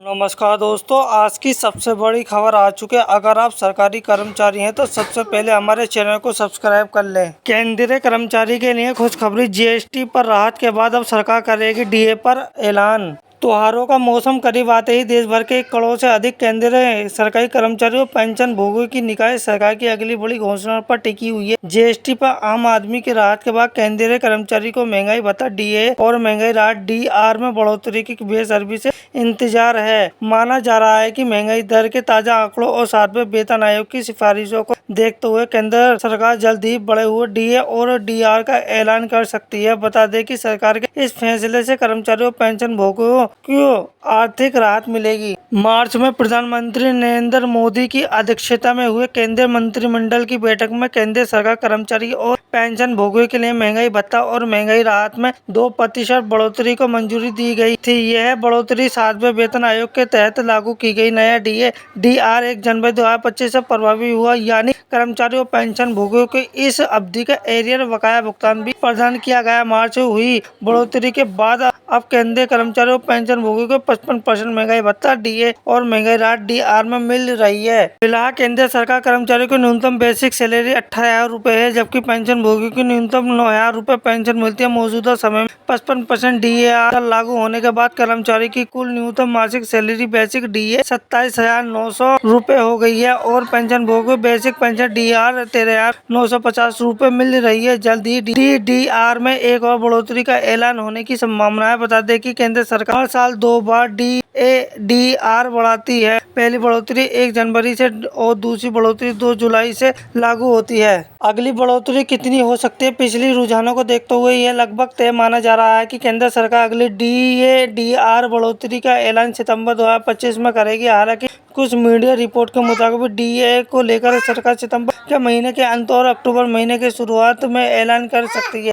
नमस्कार दोस्तों, आज की सबसे बड़ी खबर आ चुकी है। अगर आप सरकारी कर्मचारी हैं तो सबसे पहले हमारे चैनल को सब्सक्राइब कर लें। केंद्रीय कर्मचारी के लिए खुशखबरी। जीएसटी पर राहत के बाद अब सरकार करेगी डीए पर ऐलान। त्योहारों का मौसम करीब आते ही देश भर के 1 करोड़ से अधिक केंद्रीय सरकारी कर्मचारियों पेंशन भोगियों की निकाय सरकार की अगली बड़ी घोषणा पर टिकी हुई है। जीएसटी पर आम आदमी की राहत के बाद केंद्रीय कर्मचारी को महंगाई भत्ता डीए और महंगाई राहत डीआर में बढ़ोतरी की बेसब्री से इंतजार है। माना जा रहा है कि महंगाई दर के ताजा आंकड़ों और 7वें वेतन आयोग की सिफारिशों को देखते हुए केंद्र सरकार जल्द ही बढ़े हुए डीए और डीआर का ऐलान कर सकती है। बता दें कि सरकार के इस फैसले से कर्मचारियों पेंशन भोगियों को आर्थिक राहत मिलेगी। मार्च में प्रधानमंत्री नरेंद्र मोदी की अध्यक्षता में हुए केंद्रीय मंत्रिमंडल की बैठक में केंद्र सरकार कर्मचारी और पेंशन भोगियों के लिए महंगाई भत्ता और महंगाई राहत में 2% बढ़ोतरी को मंजूरी दी गई थी। यह बढ़ोतरी 7वें वेतन आयोग के तहत लागू की गई। नया डीए डीआर 1 जनवरी 2025 से प्रभावी हुआ, यानी कर्मचारियों और पेंशन भोगियों को इस अवधि का एरियर बकाया भुगतान भी प्रदान किया गया। मार्च में हुई बढ़ोतरी के बाद अब केंद्रीय कर्मचारियों और पेंशन भोगियों को 55% महंगाई भत्ता डीए और महंगाई राहत डीआर में मिल रही है। फिलहाल केंद्र सरकार कर्मचारियों को न्यूनतम बेसिक सैलरी 18,000 रुपए है, जबकि पेंशन भोगियों की न्यूनतम 9,000 रुपए पेंशन मिलती है। मौजूदा समय में 55% डीआर लागू होने के बाद कर्मचारी की कुल न्यूनतम मासिक सैलरी बेसिक डीए 27,900 रुपए हो गई है और पेंशन भोगियों को बेसिक पेंशन डीआर 13,950 रुपए मिल रही है। जल्द ही डीआर में एक और बढ़ोतरी का ऐलान होने की संभावना है। बता दें कि केंद्र सरकार हर साल 2 बार डीआर बढ़ाती है। पहली बढ़ोतरी 1 जनवरी से और दूसरी बढ़ोतरी 2 जुलाई से लागू होती है। अगली बढ़ोतरी कितनी हो सकती है? पिछली रुझानों को देखते हुए यह लगभग तय माना जा रहा है कि केंद्र सरकार अगली डीए डीआर बढ़ोतरी का ऐलान सितंबर 2025 में करेगी। हालांकि कुछ मीडिया रिपोर्ट के मुताबिक डीए को लेकर सरकार सितंबर के महीने के अंत और अक्टूबर महीने की शुरुआत में ऐलान कर सकती है।